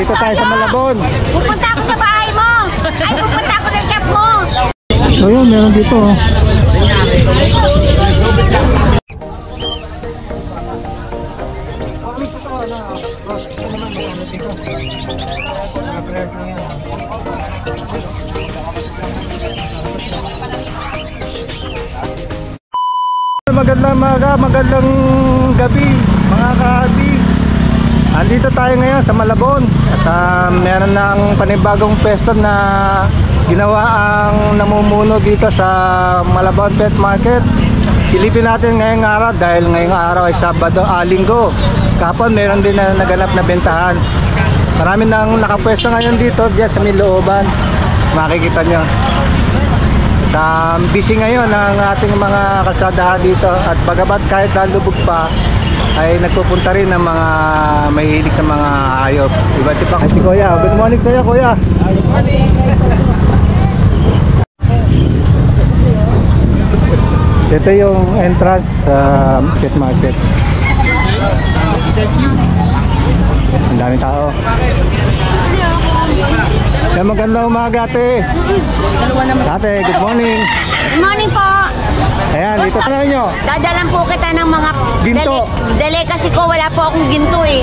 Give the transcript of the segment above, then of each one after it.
Dito tayo sa Malabon. Pupunta ako sa bahay mo. Ay, pupunta ako sa shop mo. So yun, meron dito. Magandang umaga, magandang gabi mga ka-abi. Andito tayo ngayon sa Malabon at meron ng panibagong pwesto na ginawa ang namumuno dito sa Malabon Pet Market. Silipin natin ngayong araw dahil ngayong araw ay Sabado, Linggo. Kapon meron din na naganap na bentahan. Marami nang nakapwesto ngayon dito diyan sa Milooban. Makikita nyo. Busy ngayon ang ating mga kalsadahan dito at bagamat kahit lalubog pa ay nagpupunta rin ng mga mahilig sa mga hayop. Iba't iba. Ay, si Kuya, good morning sa iyo, Kuya. Good morning. Ito yung entrance sa pet market. Ang daming tao. Kaya magandang umaga, ate. Ate, good morning. Good morning po. Ayan, dito tayo nyo. Dadalan po kita ng mga Ginto. delicacy ko. Wala po akong ginto eh.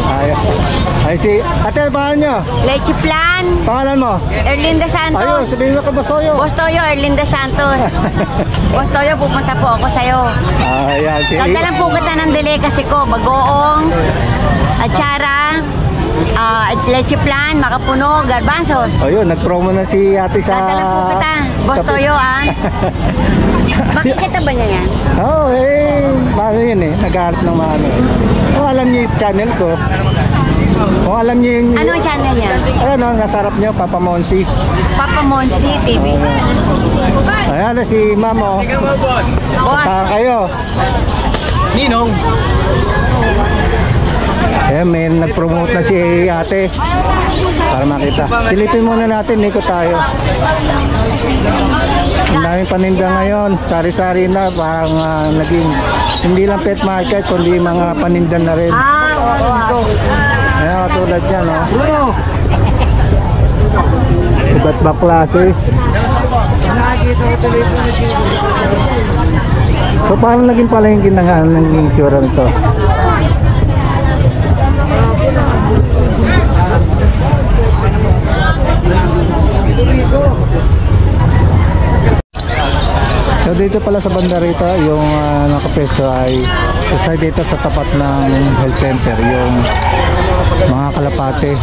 Ay, si ate, pangalan nyo? Leche Plan. Pangalan mo? Erlinda Santos. Ayun, sabihin mo ka Bostoyo. Bostoyo, Erlinda Santos. Bostoyo, pupunta po ako sa'yo. Ayan, si... Dadalan po kita ng delicacy ko. Bagoong, atsara, leche Plan, makapuno, garbanzos. Ayun, nag-promo na si ate sa... Dadalan po kita. Bostoyo Makikita ba niya yan? Oo, paano yun eh, nag-aaral ng mga ano. Kung alam niyo yung channel ko, kung alam niyo yung... Ano ang channel niya? Ayun, nasa harap niyo, Papa Monsi. Papa Monsi TV. Ayan na si Mamo. Boss. Kayo. Ninong. Ayan, may nag-promote na si ate para makita. Silipin muna natin, ikot tayo. Ang daming paninda ngayon, sari-sari na, parang naging hindi lang pet market kundi mga paninda na rin. Oo. Ayan, katulad yan, no? Iba't ba klase? So paano naging palengke na nga ng itsura nito? So dito pala sa banda rito yung nakapesto ay isa dito sa tapat ng health center, yung mga kalapate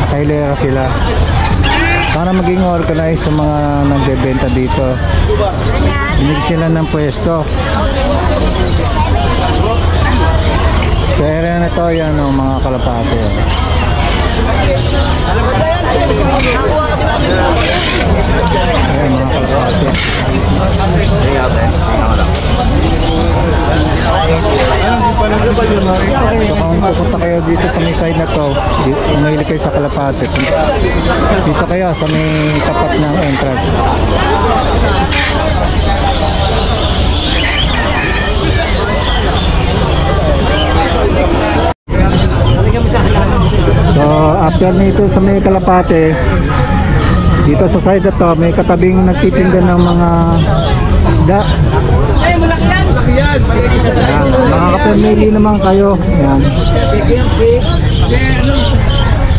at hilera sila para maging organized sa mga nagbebenta dito. Binigyan sila ng pwesto. Sa area na ito, yan o, mga kalapate. Ayan, mga kalapate. So kung pupunta kayo dito sa may side na to, umahilig kayo sa kalapate, dito kayo sa may tapat ng entrance. So after nito sa may kalapate, dito sa side na to may katabing nagtitinda ng mga isda. Ayan, makakapamili naman kayo. Ayan.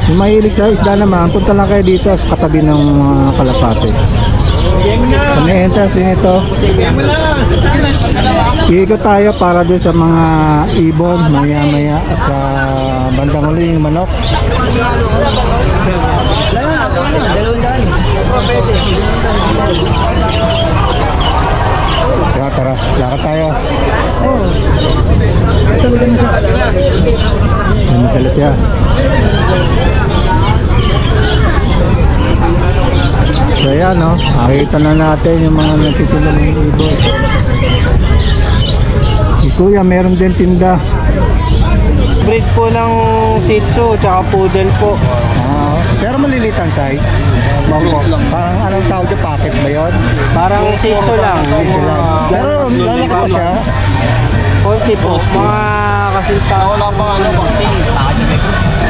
Yung mahilig sa isda naman, punta lang kayo dito sa katabi ng kalapate. Sa may entrance din ito, iikot tayo para doon sa mga ibon maya-maya at sa bandang huli yung manok. Tara, lakad tayo. Ano siya? So ayan, no? Makikita na natin yung mga nagtitinda ng ibon. Si Kuya meron din tinda. Breed po ng Shih Tzu tsaka Poodle po. Pero maliliit ang size. Parang anong tawag yung packet ba yun? Parang Shih Tzu lang. Pero lalaki pa siya. Konti po. Mga kasinta. Wala pang vaccine.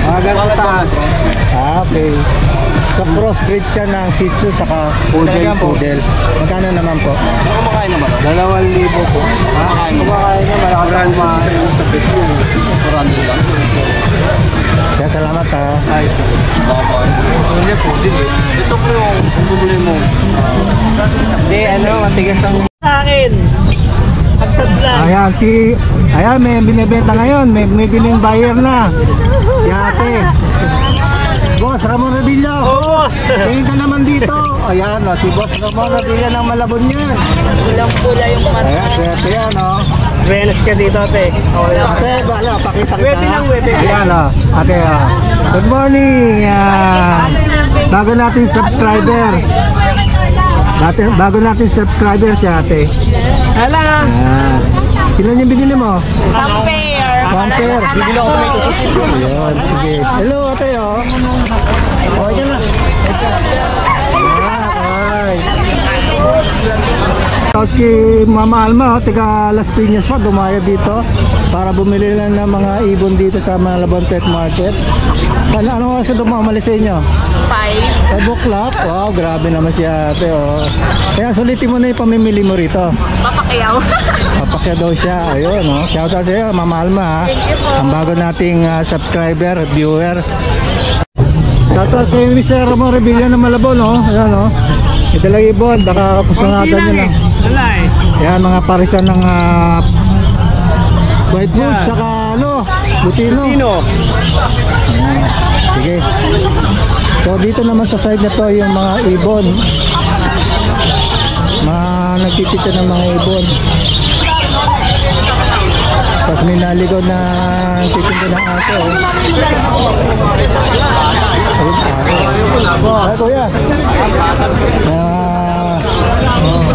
Mga ganito taas. Okay. So crossbreed siya ng Shih Tzu saka Poodle. Magkano naman po? Kumakain naman. 2,000 po. Kumakain na. Malakas ang kumain sa pet yun. 400 lang. Kaya salamat ha. Ay, hindi po. Ito po yung bubuli mo. Hindi, matigas ang akin. Ayan, may binibenta ngayon. May biling buyer na. Si ate. Boss Ramon Revilla. Boss! Tingin ka naman dito. Ayan, si Boss Ramon Revilla ng Malabon yan. Pulang-pula yung mata. Ayan, swerte yan, Venus ka dito, ate. Ate, bala, pakita kita. Pwede lang, pwede. Ayan, ate, good morning. Bago natin subscriber. Bago natin subscriber si ate. Hala! Ayan. Sino yung binili mo? Sampair. Pamper. Bibili ako tomato sauce. Ayun, sige. Hello, ate, Okay na. Ay. Tapos kay Mama Alma, taga Las Piñas pa, dumaya dito para bumili lang ng mga ibon dito sa Malabon Pet Market. Ano oras ka dumamalis sa inyo? 5 o'clock? Wow, grabe naman si ate, Kaya sulitin mo na yung pamimili mo rito. Papakyaw. Papakya daw siya. Ayun, shout out sa iyo, Mama Alma, ang bago nating subscriber, viewer. Shout out kay Mr. Ramon Revilla ng Malabon, Ayan, Italang ibon, baka kusangatan nyo lang. Ayan, mga parisan ng white goose, saka Lutino. Ayan, sige. So dito naman sa side na to yung mga ibon. Nagtitita ng mga ibon. Tapos may naligaw na titinda ng aso. Ay kuya,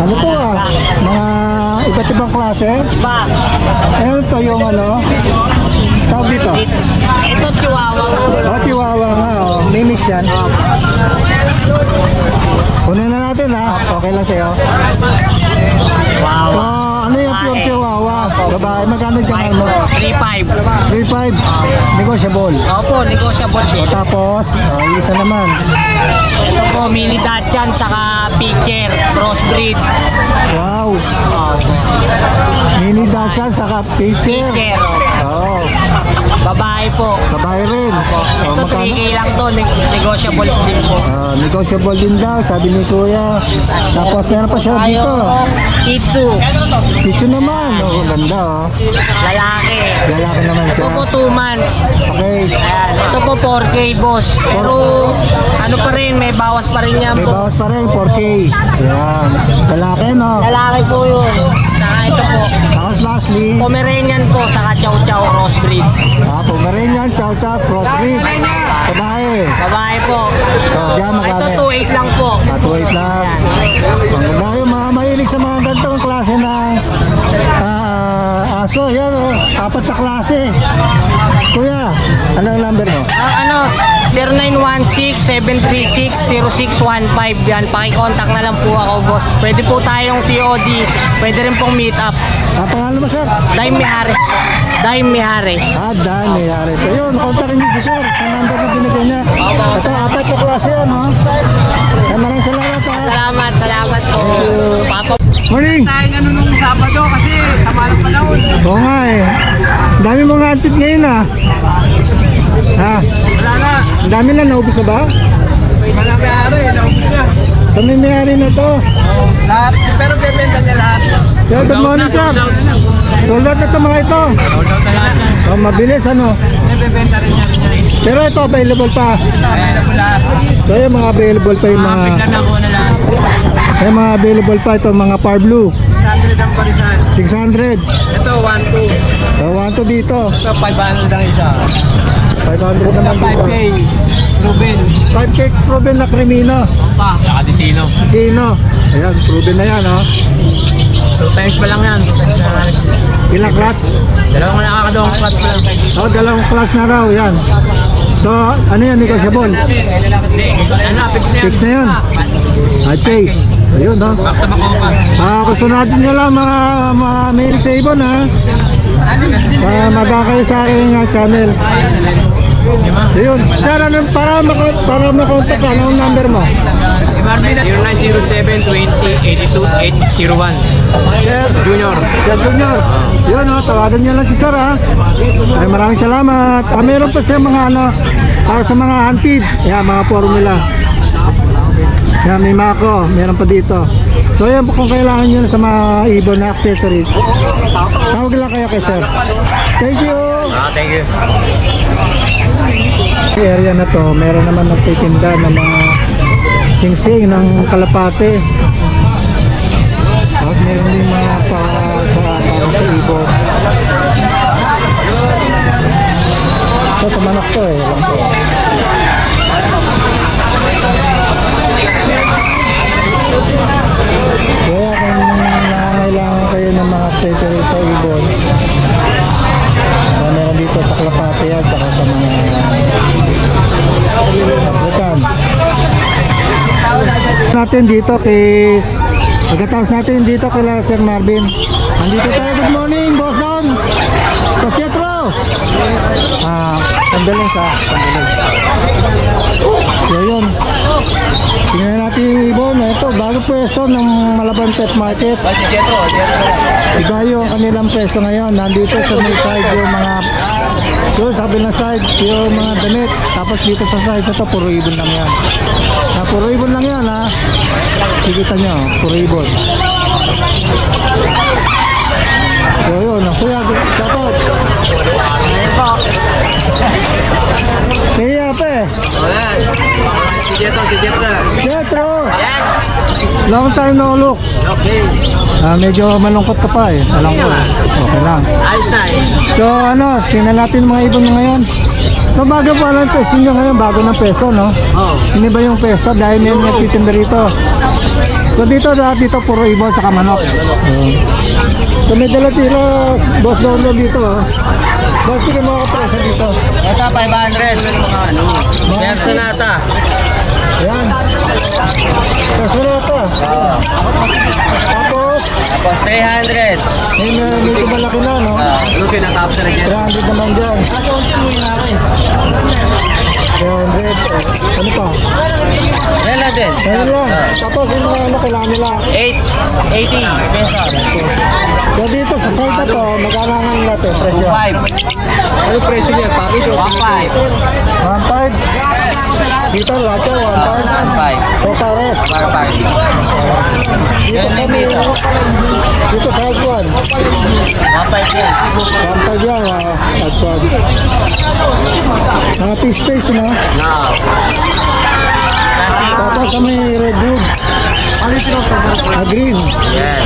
ano to mga iba't ibang klase? Ano to yung tawag dito? Ito, chihuahua. Chihuahua nga, may mix yan. Kunin na natin okay lang sa'yo. Wow. Ano yung pure chihuahua? Babae, magkano dyan mo? 3,500. 3,500, negotiable. Opo, negotiable siya. Tapos, isa naman. Ito po, mini Dachshund saka pitcher, crossbreed. Wow. Mini Dachshund saka pitcher. Pitcher. Babae po. Babae rin. Ito 3K lang to, negotiable din po. Negotiable din daw, sabi ni Kuya. Tapos meron pa siya dito. Shih Tzu. Shih Tzu naman. Ganda Lalaki. Lalaki naman siya. Ito po 2 months. Okay. Ayan. Ito po 4K boss. Pero ano pa rin, may bawas pa rin yan May po. bawas pa rin, 4K. Ayan. Lalaki, Lalaki po yun. Saka ito po, Tapos lastly, Pomeranian po, saka Chow Chow crossbreed. Pomeranian, Chow Chow, crossbreed. Babae. Babae po. So, diyan Ito magkano? 2.8 lang po. 2.8 lang. Ang ganda yung mga mahilig sa mga gantong klase ng aso. Yan 4 na klase. Kuya, anong number mo? 0916-736-0615 yan. Pakicontact na lang po ako boss. Pwede po tayong COD. Pwede rin pong meet up. Pangalan mo, sir? Daim Mihares po. Daim Mihares. Dan, mayari. So yun, kontakin niyo si sir. Ang number na binigay niya. Ito, 4 na klase yan, Maraming salamat, Salamat po. Papa. Morning! Tayo nung Sabado kasi tama ng panahon. Oo nga dami mga antit ngayon Wala na. Ang dami na, naubos na ba? Wala may-ari. Naubos na. So may mayari na to. Lahat. Pero bebenta niya lahat. Sir, good morning, sir. Sold out na ito mga ito. Sold out na lahat yan. Mabilis, May bebenta rin niya. Pero ito, available pa. Ayan na po lahat. So yung mga available pa yung mga... Bigla na ako na lahat. Yung mga available pa ito, mga Par Blue. 600 ang parisan. 600. Ito, 1-2. So 1 to dito. Ito, 500 ang isa. 500 naman dito. 5K. Ruben. 5K proven na Crimino. Pa. Nakadisino. Sino? Ayan, proven na yan, 2 times pa lang yan. Ilang clutch? Dalawang nakakadawang clutch pa lang. Dalawang class na raw, yan. So, ano yan, negotiable? Ano, fix na yan. Fix na yun. Okay. Ayun, Back to back pa. gusto natin nyo lang mga mahilig sa ibon, magkakayo sa aking channel. Yun. Sir, para makontak ka, anong number mo? 0907-20-82-801. Sir Junior. Sir Junior. Yun, tawagan niyo lang si Sir, ha. Ay, maraming salamat. Meron pa siya mga para sa mga hunted. Yan, mga formula. Yan, may mako. Meron pa dito. So yan, kung kailangan nyo sa mga ibon na accessories, tawag lang kayo kay Sir. Thank you. Thank you. Sa area na to, meron naman nagtitinda ng mga singsing ng kalapate. At meron din mga sa ibon. Ito sa manok to eh. Alam ko. Kaya kung nangangailangan kayo ng mga accessories sa ibon, meron dito sa kalapate yan, saka sa mga African. Natin dito pagkatapos natin dito kay Sir Marvin. Andito tayo. Good morning, Boss Don. Boss Jetro. Sandali. So yun, tingnan natin ibon. Ito, bago pwesto ng Malabon Pet Market. Si Jetro. Iba yung kanilang pwesto ngayon. Nandito sa may side yung mga doon sa kabilang side yung mga damit. Tapos dito sa side na to, puro ibon lang yan. Puro ibon lang yan, ha. Sikita nyo, puro ibon. So yun, kuya, dapat. Kaya pa eh. Si Jetro. Jetro! Yes! Long time no look. Okay. Medyo malungkot ka pa eh. Alam ko. Okay lang. Ayos na eh. So tingnan natin mga ibon nyo ngayon. So bago po alam testing nyo ngayon, bago ng pesto, no? Oo. Hindi ba yung pesto dahil may nagtitinda rito? So dito puro ibon sa kamanok. So may dala tira, Boss Dono dito, oh. Boss, tingnan mo ako presa dito. Ito, 500. Personata. Ayan. Kasurata. Tapos, 300. medyo malaki na, no? Ano pinatapos na rin? 300 naman dyan. 300. Ano pa? Yan lang din. Ayun lang. Tapos yung mga kailangan nila. 80 pesos. So dito sa site na to, magkano nga natin presyo? 5. Ano presyo niya? Package o 1.5? 1.5. Dito lahat yun, 1.5. 1.5. So pares. Dito sa may, dito sa hagwan. 1.5 yan. 1.5 yan, hagwan. Mga fish na. No. Tapos sa may redwood. Green. Yes.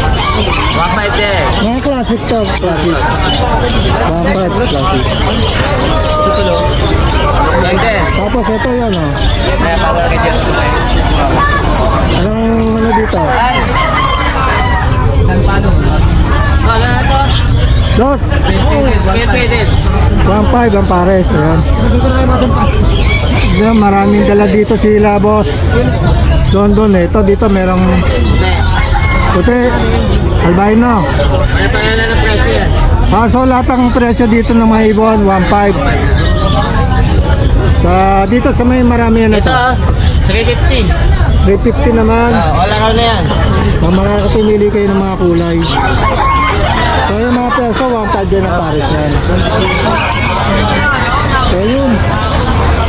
1.5 din. Mga classic to, classic. 1.5 classic. Yan din. Tapos ito yan, oh. Kaya power ka dyan. Anong ano dito? Paano? Ano na to? Dos. 1.5 ang pares. Ayan. Diyan, maraming dala dito sila, boss. Doon. Ito dito merong puti, albino. Ano pa yan ang presyo yan? So lahat ang presyo dito ng mga ibon 1.5. Dito sa may marami yan Ito, ito. 350. 350 naman. Wala ka na yan. Makakapimili kayo ng mga kulay. So yung mga peso 1.5 din ang pares yan. So yun.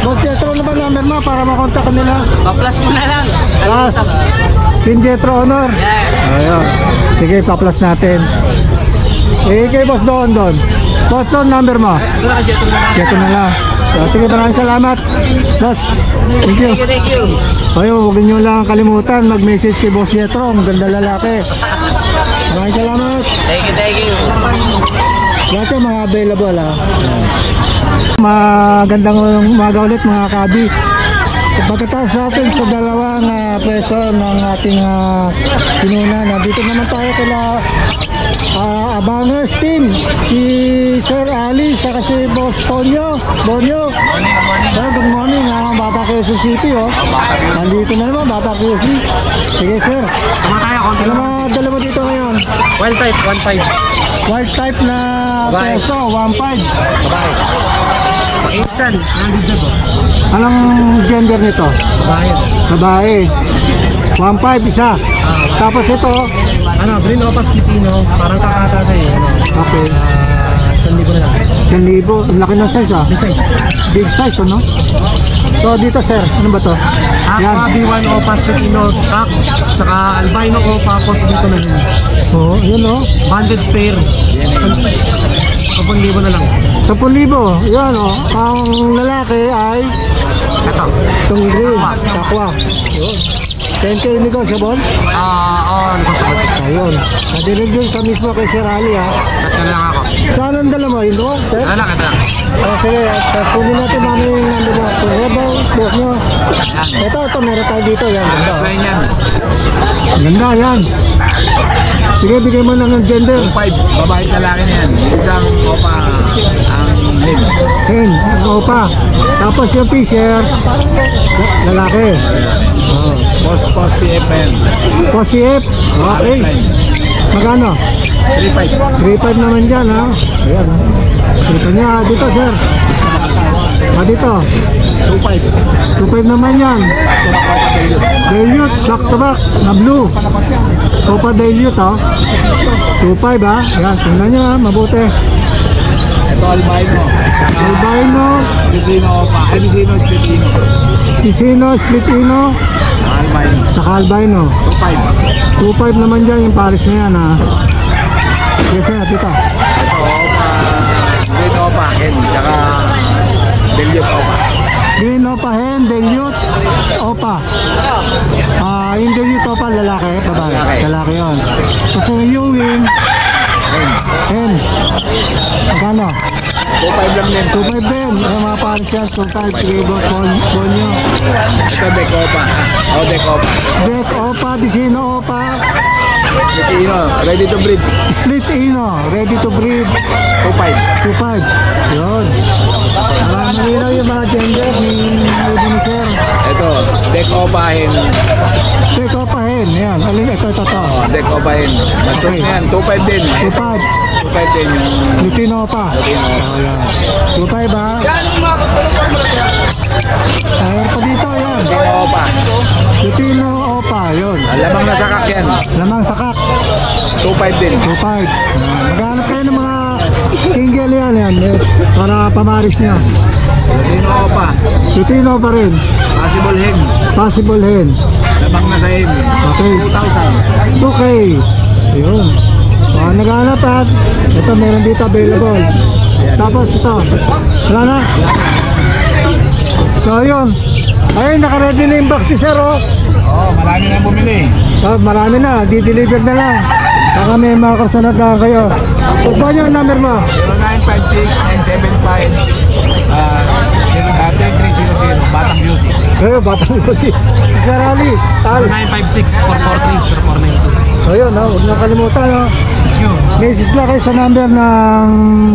Boss Jetro, ano ba number mo para makontak ka nila? Pa-plus mo na lang. Plus. Team Jetro Honor. Yes. Ayun. Sige, pa-plus natin. Kay Boss Don. Boss Don, number mo. Ito na ka Jetro na lang. Jetro na lang. So, sige, maraming salamat. Boss, thank you. Thank you. Ayun, huwag nyo lang kalimutan mag-message kay Boss Jetro. Maganda lalaki. Maraming salamat. Thank you. Lahat yung mga available, ha. Magandang umaga ulit mga kabi. Pagkatapos natin sa dalawang peso ng ating pinuna, nandito naman tayo kila Abangers team, si Sir Ali saka si Boss Bonyo. Good morning mga Bata Quezon City, oh. Nandito na naman Bata Quezon. Sige sir, ano mga dala mo dito ngayon? Wild type, 1.5. Wild type na Babae. peso, 1.5. Babae. Insan. Nandito po. Anong gender nito? Babae. Babae. 1.5 isa. Tapos ito, Ano, green opas Filipino. Parang kakata eh. Ano, okay. 1,000 na lang. 1,000. Ang laki ng size ah. Big size. Big size ano? So dito sir, ano ba to? Aqua B1 opas Filipino. Tack. Tsaka albino opa. Post dito na yun. Oo, yun oh. Banded pair. 10,000 na lang. 10,000. Yan oh. Ang lalaki ay Ito. itong green. Aqua. Yun. 10K negotiable? Oo, negotiable. Ayun. Nadinig yun sa mismo kay Sir Ali ha. Tatlo lang ako. Saan ang dala mo? Yun mo, sir? Ito lang. Sige, kunin natin namin yung number mo. Rebel, book nyo. Ito, meron tayo dito. Yan, ganda. Plain yan. Ganda, yan. Sige, bigay mo na ng gender. 5, babae at lalaki na yan. Isang opa ang lid. Hen, opa. Tapos yung fisher, lalaki. Oh. Post PF yan. Post PF? Okay. Magkano? 3.5. 3.5 naman dyan ha. Ayan ha. Ito niya dito sir. Dito. 2.5. 2.5 naman yan. Dilute, back to back, na blue. Opa dilute ha. 2.5 ha. Ayan, tingnan nyo ha, mabuti. Ito albino. Albino, Vicino opa. Vicino Filipino. Isino, Splitino, Albino. saka albino. 2.5. 2.5 naman dyan yung pares na yan ha. Yes sir, dito. Ito opa. Green opa. Hen. Tsaka Delute opa. Green opa hen, dilute, opa. Yung dilute opa, lalaki, babae. Lalaki. Lalaki yun. Tapos yung wing, hen. Magkano? 2.5 lang din. 2.5 din. Yung mga pares yan, 2.5, sige, bonyo. Ito deck opa. O deck opa. Deck opa, disino opa, Filipino. Ready to breed. split ino, ready to breed, 2.5. 2.5. Yun. Malinaw yung mga gender ni sir. Ito. Deck opa hen. Deck opa hen, yan. Alin, ito. O deck opa hen. Matut na yan. 2.5 din. 2.5. 2.5 din yung Lutino opa. Filipino opa. 2.5 ha. Ayan pa dito, yan. Filipino opa. Lutino opa, yun. Lamang na sakak yan. Lamang sakak, 2.5 din. 2.5. Maghanap kayo ng mga single yan, para pamaris niya. Filipino opa. Lutino pa rin. Possible hen. Possible hen. Lamang na sa hen. Okay. 2,000. Okay. Ayun. Naghanap at ito meron dito available. Tapos ito. Wala na. So yun. Ayun, naka-ready na yung box ni sir oh. Oo, marami na bumili. Marami na, di-deliver na lang. Baka may mga kasunod na kayo. Tapos ba yung number mo? 0956-975 Batang Music. Batang mo si Sir Ali. Tal. 0956-443-0492. Ayun, huwag na kalimutan. Message lang kayo sa number ng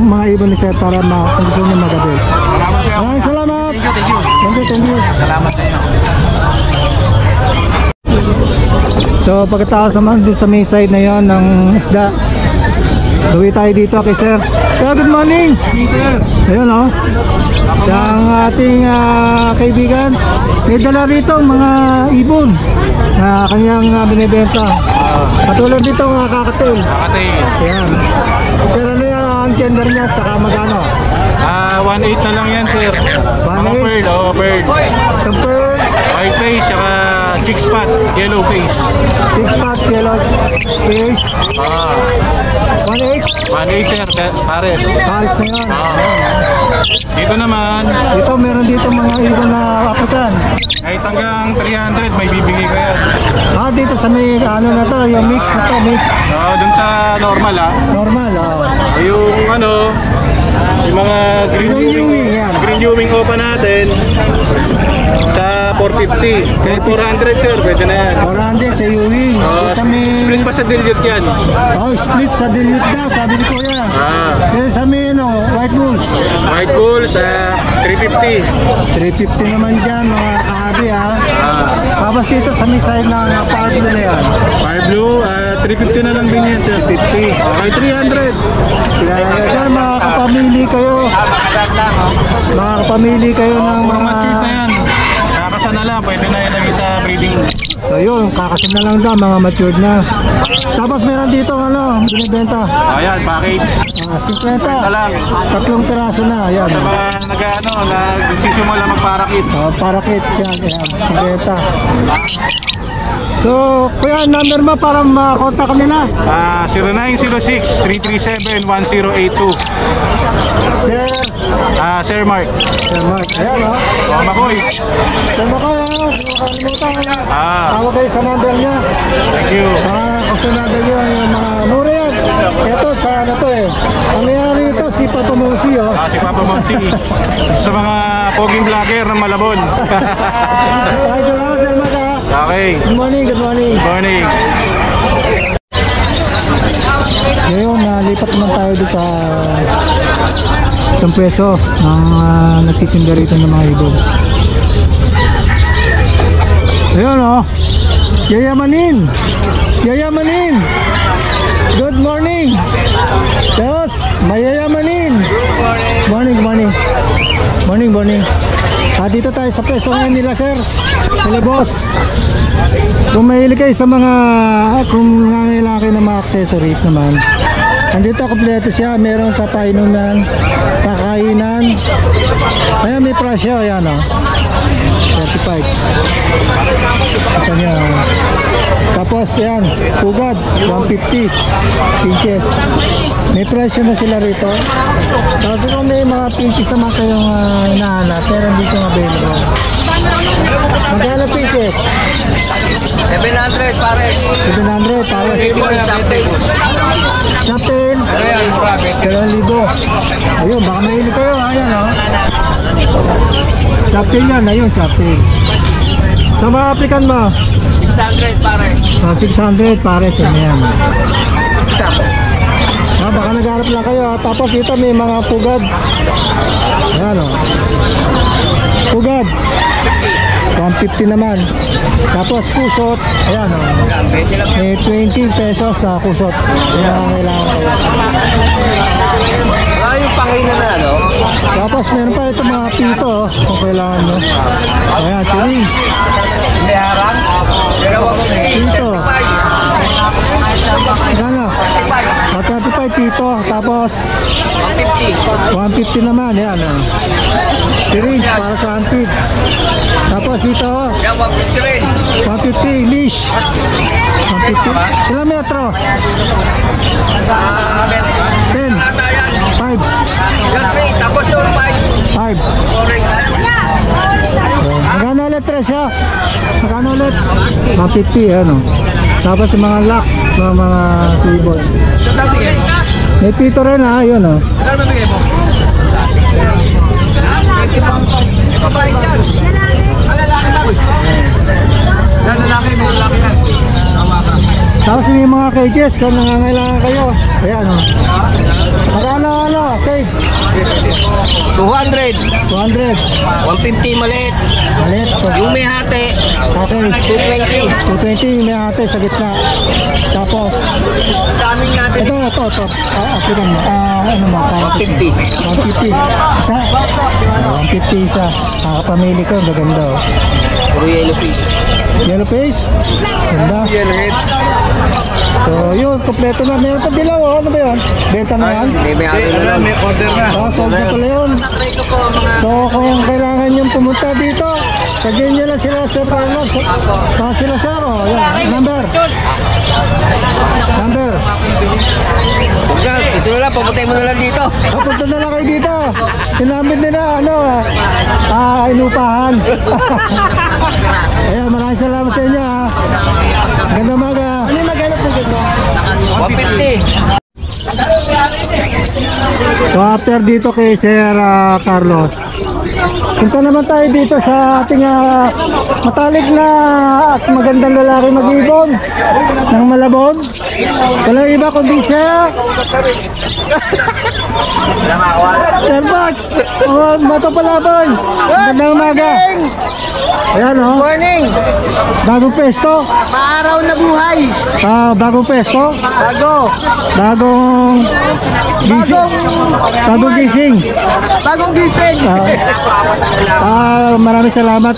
mga ibon ni sir para kung gusto nyo magabi. Salamat sa iyo. Maraming salamat. Thank you. Salamat sa iyo. So pagkatapos naman dun sa main side na yon ng isda, duwi tayo dito kay sir. Sir, good morning. Ayun oh. Ang ating kaibigan, may dala rito mga ibon na kanyang binibenta. Katulad dito mga kakatil. Ayan. Sir, ano yan ang gender niya at saka magkano? 1.8 na lang yan, sir. Mga 1.8? pearl, bird. Sa pearl, White face, saka chick spot, yellow face. 6 pot, yellow face, 1.8. 1.8, sir, pares. Paris na yun. Dito naman, Dito meron dito mga ibon na aputan. kahit hanggang 300, may bibigay ko yan. Dito sa may ano na to, yung mix na to, mix. Dun sa normal, Normal, yung yung mga green Green Ewing, yan. green Ewing opa natin, sa 450. Kahit 400, sir, pwede na yan. 400 sa Ewing. Sa may... Split pa sa dilute yan. Split sa dilute daw, sabi ni Kuya. Sa may White Bulls. White gold sa 350. 350 naman dyan, mga kahabi ha. Tapos dito sa may side ng Power Blue na yan. Fire blue at 350 na lang din yan, sir. 50. Okay, 300. Yan, mga kapamili kayo. Mga kapamili kayo ng Puro mga... matured na yan. Kakasa na lang, pwede na yan lagi sa breeding. So yun, kakasin na lang daw, mga matured na. Tapos meron dito ano, binibenta. Ayan, package. 50. lang. Tatlong piraso na, ayan. Sa mga nagsisimula magparakit. Parakit yan, ayan. 50. So, kuya, number mo para makontak nila. 0906-337-1082. Sir, Sir Mark. Sir Mark. Ayan, o. Makoy. Sir Mark, kalimutan. Tawag kayo sa number niya. Thank you. Gusto natin yun, yung mga mura yan. Ito, sa ano to eh. Ang nangyari ito, si Papa Monsi, oh. Si Papa Monsi. Sa mga poging vlogger ng Malabon. Ay, salamat, Sir Mark, ha. Okay. Good morning, good morning. Morning. Ngayon, nalipat naman tayo doon sa isang pwesto ng nagtitinda rito ng mga ibon. Ayun, oh. Yayamanin. Yayamanin. Good morning. Tapos, mayayamanin. Morning, morning. Morning, morning. Dito tayo sa pwesto ngayon nila, sir. Hello, boss. Kung mahilig kayo sa mga, kung nangailangan kayo ng mga accessories naman, andito kompleto siya. Meron sa painunan, kakainan. Ayan, may price siya. Ayan, o. 35. Ito niya. Tapos yan, pugad 150 pinches. May presyo na sila rito. Tapos kung may mga pinches naman kayong hinahanap, pero hindi ko available. Magkano pinches? 700 pare. 700 pare. Chapin 2,000. Ayun, baka mahilig kayo. Ayan, o. Chapin yan, ayun, chapin. Sa mga applicant mo? 600 pare. 600 pares yun yan. Baka nagharap lang kayo, ha? Tapos dito may mga pugad. Ayan, o. Pugad 150 naman. Tapos kusot, ayan, o. May 20 pesos na kusot. Ayan ang kailangan kayo. Wala yung pangina na ano? Tapos meron pa ito mga pito, oh, kung kailangan mo. Ayan, siling. Hindi harang. Pito. Ano? 35 pito. Tapos 150 naman. Yan, oh. Syringe para sa antid. Tapos ito, oh. Yan, 150 rin. 150 leash. 150. Ilang metro? 10. 5. Yan, 3. Tapos yung 5. 5. Magkano ulit presyo? Magkano ulit? 150, ano. Tapos yung mga lock, mga sibol. May pito rin, ha, yun, oh. Saan mabigay mo? Ipabayad yan. Lalaki, may lalaki na. Tapos may mga cages kung nangangailangan kayo. Ayan, oh. Magkano, ano, cage? 200. 200. 150 maliit. Malit. Yung may hati. Okay. 220. 220 may ate sa gitna. Tapos, Daming natin. ito. Apitan mo. Ano mo? 150. 150. Isa. 150 isa. Kakapamili ko. Gaganda, oh. Puro yellow fish. Yellow face. Ganda. Yellow head. So, yun. Kompleto na. Meron pa dilaw, oh. Ano ba yun? Benta na yan? May hati na lang. May order na. Sold na pala yun. So, kung kailangan nyo pumunta dito, sagyan nyo lang sila, Sir Carlos. Sila, Sir, oh. Yan. Number. Yan, ito na lang. Puputay mo na lang dito. Punta na lang kayo dito. Sinamit nila, ano, inupahan. Ayan, maraming salamat sa inyo, ha. Ganda maga. Ano yung maghanap po dito? 150. So, after dito kay Sir Carlos, punta naman tayo dito sa ating matalik na at magandang lalaki mag-ibon ng Malabon. Walang iba kundi siya. Sir Bart, Mato Palaban. Magandang umaga. Ayan oh. Morning! Bagong pesto. Maaraw na buhay! Bagong pesto. Bago! Bagong gising. Bagong gising. Bagong gising! Maraming salamat.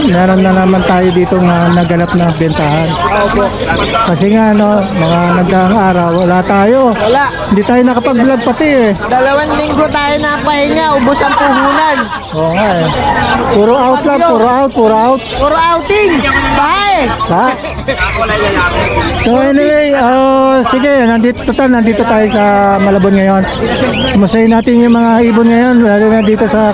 Meron na naman tayo dito naganap na bentahan. Opo. Kasi nga no, mga nagdaang araw wala tayo. Wala. Hindi tayo nakapag-vlog pati eh. 2 linggo tayo na pahinga, ubos ang puhunan. Oo nga eh. Puro out lang, puro out, puro out. Puro outing! Bahay! Ha? So anyway, sige, nandito tayo sa Malabon ngayon. Masayin natin yung mga ibon ngayon, lalo na dito sa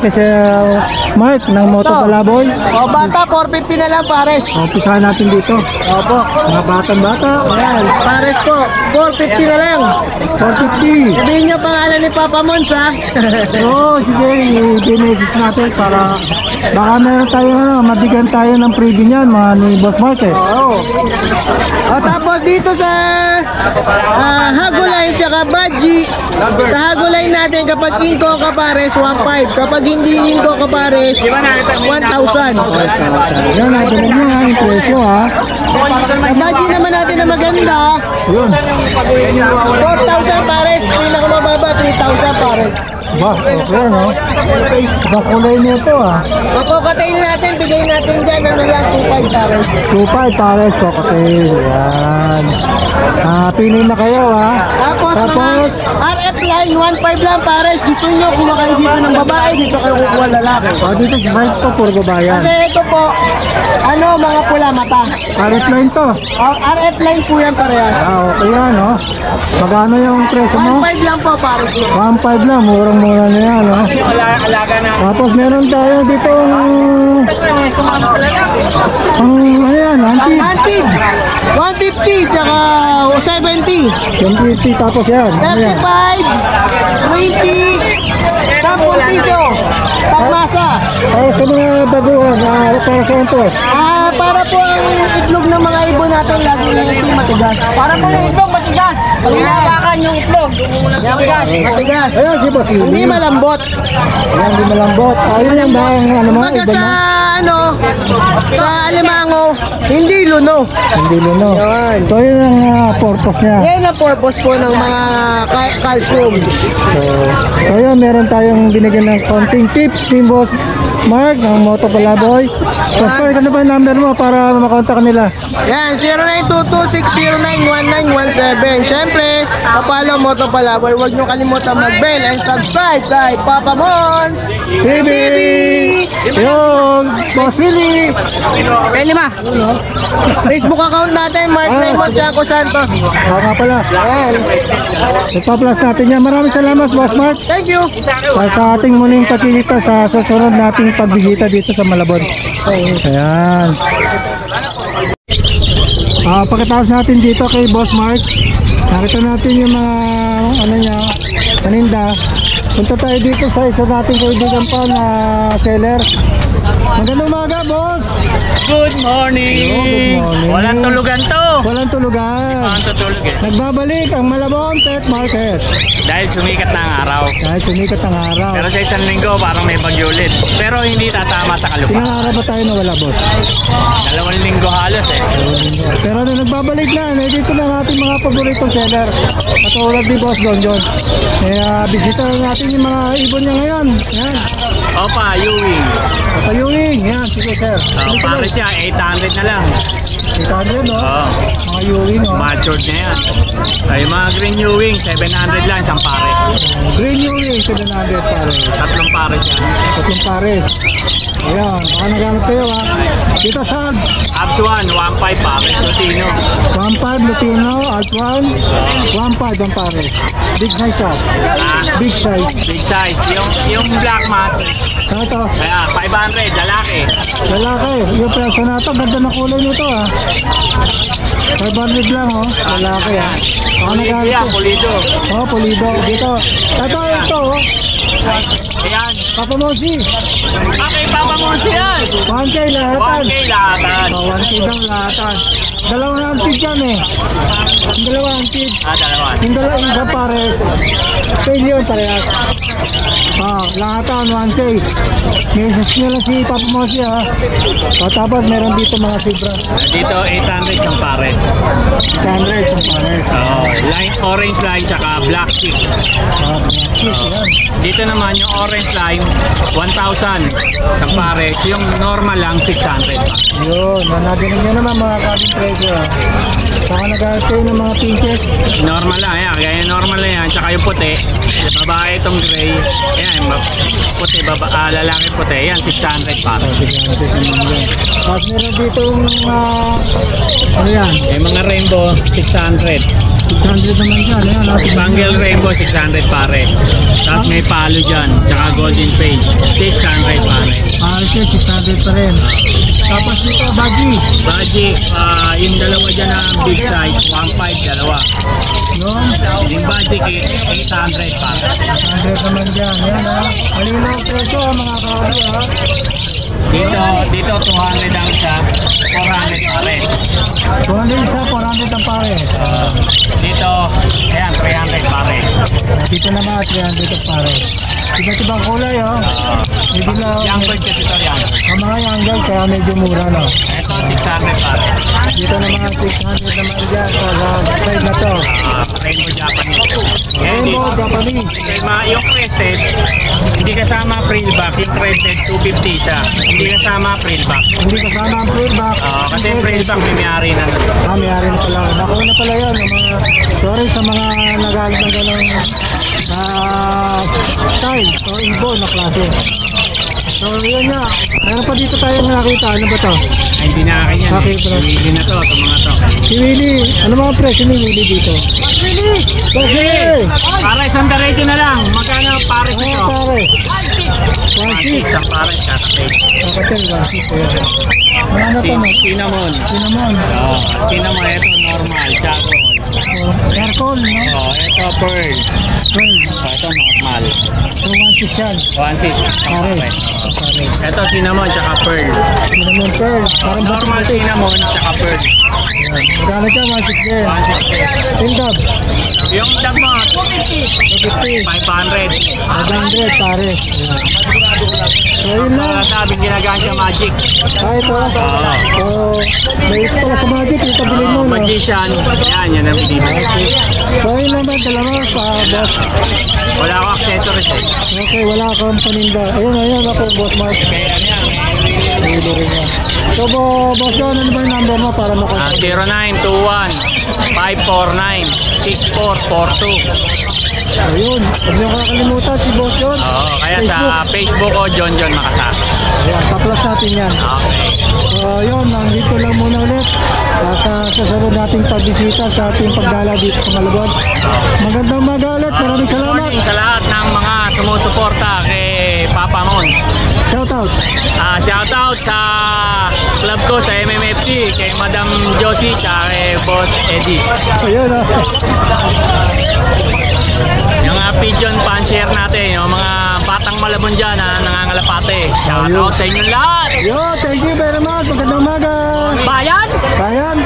Mark ng Moto Palaboy. O bata, 450 na lang pares. Umpisahan natin dito. Opo. Mga batang-bata. Ayan, pares po. 450 na lang. 450. Sabihin niyo pangalan ni Papa Mons ha. Oo, sige, i-message natin para baka meron tayo, mabigyan tayo ng preview niyan, mga ni Boss Mark eh. Oo. O tapos dito sa Hagulay tsaka Badji. Sa Hagulay natin kapag inko ka pares 1.5. Kapag hindi inko ka pares 1,000. Yan, natin mo nga yung presyo ha. Sa Badji naman natin na maganda, Yun. 4,000 pares. Pinakamababa 3,000 pares. Ba, okay no? Ba kulay nito ah. Sa cocktail natin, bigay natin dyan ano lang 2.5 pares. 2.5 pares cocktail. Yan. Pili na kayo ha. Tapos mga RF line 1.5 lang pares. Gusto nyo kung kayo dito ng babae, dito kayo kukuha lalaki. Dito sa site to, puro babayan. Kasi ito po, mga pula mata. Paret line to. RF line po yan parehas. Okay yan no? Magkano yung presyo mo? 1.5 lang po pares. 1.5 lang, murang-mura na yan no? Tapos meron tayo dito ano yan, antique. Antig, 150 tsaka 70. 150 tapos yan. Ano yan? 35, 20, 10 piso. Pagmasa. Sa mga baguhan, para saan to? Para po ang itlog ng mga ibon natin lagi lang ito matigas. Para po ang itlog matigas. Pag hinawakan yung itlog, matigas. Ayan, si Boss Lili. Hindi malambot. Ayan, hindi malambot. Ayun lang ba ang ano mo? Kumbaga Iba sa na? sa alimango, hindi luno. Hindi luno. Yan. So yun ang purpose niya. Yan ang purpose po ng mga calcium. So yun, meron tayong binigyan ng konting tips ni Boss Mark ng Moto Palaboy. So sir, ano ba yung number mo para makontak nila? Yan, 0922-609-1917. Siyempre, kapalo Moto Palaboy. Huwag nyo kalimutan mag-bell and subscribe kay Papa Mons TV! Yung Boss Willie! Facebook account natin, Mark Raymond Chaco Santos. Nga pala. Yan. Ipa-plus natin yan. Maraming salamat, Boss Mark. Thank you. Sa ating muling pagkikita sa susunod nating pagbisita dito sa Malabon. Ayan. Pagkatapos natin dito kay Boss Mark, nakita natin yung mga ano niya, paninda. Punta tayo dito sa isa nating kaibigan pa na seller. Magandang umaga, boss! Good morning! Good morning. Walang tulugan to! Walang tulugan. Walang tutulog eh. Nagbabalik ang Malabon Pet Market. Dahil sumikat na ang araw. Dahil sumikat ang araw. Pero sa isang linggo parang may bagyo ulit. Pero hindi tatama sa Ilang kalupa. araw ba tayo nawala, boss? 2 linggo halos eh. Pero na nagbabalik na, dito na ang ating mga paboritong seller. Katulad ni Boss Don John. Kaya bisita natin yung mga ibon niya ngayon. Yan. Opa, Ewing. Patayuing. Yan, sige sir. Pares siya, 800 na lang. 800 no? Oh, Mga Ewing no? matured na yan. Ay, mga green Ewing, 700 lang isang pare. Green Ewing, 700 pare. 3 pares yan. Tatlong pares. Ayan, baka nagamit kayo ha. Dito sa Abs 1, 1.5 pares. Lutino. 1.5 Lutino, Alt 1, 1.5 ang pares. Big size ha. Big size. Big size. Yung black mask, Ano to? kaya 500, lalaki. Lalaki. Yung presyo na to, ganda na kulay nito ha. 500 lang oh. Lalaki ha. Baka nagamit Yan, ko. pulido. Oh, pulido. Dito. Ito oh. Ayan. Papa Mosi. Okay, Papa mo Papamonsi yan. 1K lahatan. 1K lahatan. 1K daw lahatan. Dalawang antid yan eh. Yung dalawang antid. Dalawa. Yung dalawang isa pares. Sale yun parehas. Lahatan 1K. Message nyo lang si Papa Mosi ha. Tapos meron dito mga zebra. Dito 800 yung pare. 100 ang pares. Line, orange line, tsaka black chick. Yan. Dito naman yung orange line, 1,000 isang pare. Yung normal lang, 600. Yun, nanaginig nyo naman mga cabin treasure ha. Saka nag-aaral kayo ng mga pinches. Normal lang, yan. Kaya normal lang yan. Tsaka yung puti, yung babae itong gray. Ayan, puti, lalaki puti. Yan, 600 pare. Tapos meron dito yung ano yan? May mga rainbow, 600. 600 naman dyan. Ayan, Spangle rainbow, 600 pare. Tapos may palo dyan, tsaka golden page, 600 pare. siya, 600 pa rin. Tapos dito, Baji. Baji, yung dalawa dyan na big size, 1.5 dalawa. Yun. Yung Baji, 800 pare. 100 naman dyan. Yan ha. Malinaw ang presyo ha, mga kahabi ha. Dito 200 ang isa, 400 pare. 200 isa, 400 ang pare. Dito, ayan, 300 pare. Dito naman, 300 ang pare. Iba't ibang kulay ha. Medyo lang. Young bird kasi ito yan. Ang mga young kaya medyo mura no. Ito, 600 pare. Dito naman, 600 naman dyan. Sa side na to. Rainbow Japanese. Rainbow Japanese. Yung crested, hindi kasama frill back. Yung crested, 250 siya. Hindi kasama frill back. Hindi kasama ang frill back. Kasi frill back may may-ari na nun. May-ari na pala. Nakuha na pala yan. Sorry sa mga nagalit ng gano'ng style o ibon na klase. So yun nga. Meron pa dito tayo nakakita. Ano ba to? Ay, hindi na akin yan. Bakit, bro? Hindi na to, itong mga to. Si Willie. Ano mga presyo ni Willie dito? Willie! Willie! Para isang darete na lang. Magkano pare Ano ito? pare? 1.6. Isang pare, kakapit. Kakatel, 1.6. Ano to mo? Cinnamon. Cinnamon. Cinnamon, ito normal, charcoal. Aircon, no? Ito pearl. Pearl. Ito normal. So 1.6 yan. 1.6. Pare. Pare. Ito cinnamon, tsaka pearl. Cinnamon pearl. Parang Normal batik-batik. cinnamon, tsaka pearl. Magkano siya? 1.6 din. 1.6. Tindab. Yung dab mo, 250. 500. 500 pare. So yun lang. Sabing ginagaan siya magic. Ito. So, may ito pala sa Magic. Ito bilhin mo, no? Magician. Yan ang binibig. So yun lang ba? Dalawa sa boss. Wala akong accessories eh. Okay, wala akong paninda. Ayun ako, boss Mark. Kaya ano yan? Pwede rin yan. So, boss John, ano ba yung number mo para makontak? 0921-549-6442. Ayun, huwag niyo kakalimutan si boss John. Kaya sa Facebook ko, John Makasa. Ayan, taplas natin yan. Okay. So yun, nandito lang muna ulit sa sasunod nating pagbisita sa ating pagdala dito sa Malabon. Magandang magalit, maraming salamat. Morning sa lahat ng mga sumusuporta kay Papa Mon. Shout out. Shoutout sa club ko sa MMFC, kay Madam Josie at kay Boss Eddie. Ayun o. Yung mga pigeon fan share natin, yung mga batang Malabon dyan na nangangalapate. Shoutout sa inyong lahat! Yo, thank you very much. Magandang umaga. Bayan! Bayan.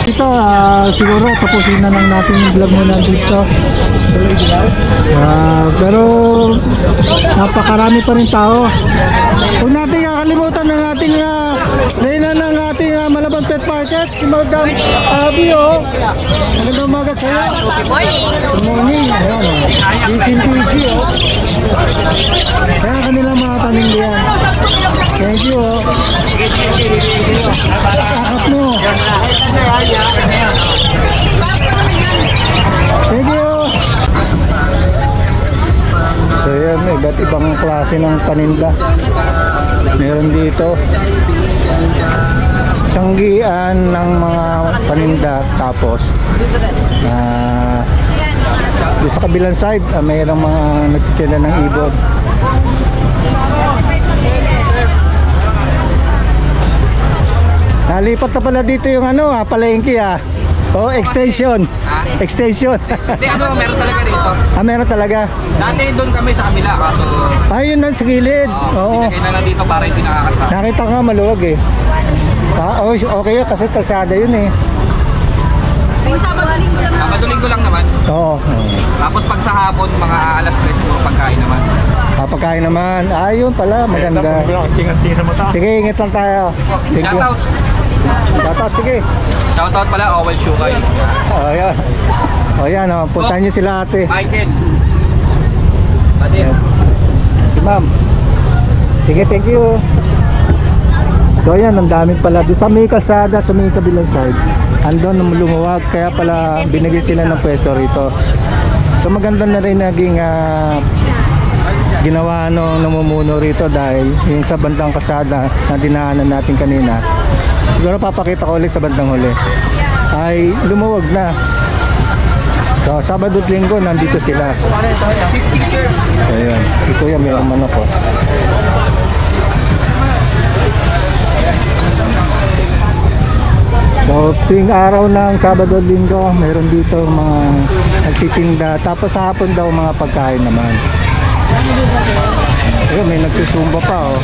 Ito, siguro tapusin na lang natin yung vlog muna dito. Pero napakarami pa rin tao. Huwag natin kakalimutan ng ating reyna ng ating Malabon Pet Market, si Madam Abby o. Magandang umaga sa'yo. Good morning. Good morning. Ayan o. Busy o. Kaya kanilang mga panindihan. Thank you o. Akap mo. Thank you. So yan, iba't ibang klase ng paninda. Meron dito tanggian ng mga paninda. Tapos sa kabilang side mayroong mga nagtitinda ng ibon. Nalipat na pala dito yung palengke Oh, extension. Extension. Hindi, meron talaga dito. Meron talaga. Dati doon kami sa kabila, kaso Ayun na sa gilid. Oo. pinagay na lang dito para hindi nakakasama. Nakita ko nga maluwag eh. Okay yun kasi kalsada yun eh. Sabado linggo lang naman. Oo. Tapos pag sa hapon, mga alas 3 puro pagkain naman. Pagkain naman. Ayun pala, maganda. Tingin sa mata. Sige, ingat lang tayo. Thank you. Shoutout! Shoutout, sige. Shoutout pala, Owel Shukay. Ayan. O yan, puntahan niyo sila ate. Michael. Badin. Si ma'am. Sige, thank you. So ayan, ang daming pala. Doon sa may kalsada, sa may kabilang side, andun lumuwag. Kaya pala binigay sila ng pwesto rito. So maganda na rin naging ginawa nung namumuno rito dahil yung sa bandang kalsada na dinaanan natin kanina, siguro papakita ko ulit sa bandang huli, ay lumuwag na. So Sabado at Linggo nandito sila. Ayan, si Kuya may umano po. So tuwing araw ng Sabado at Linggo mayroon dito mga nagtitinda, tapos sa hapon daw mga pagkain naman. Ayun, may nagsusumba pa oh.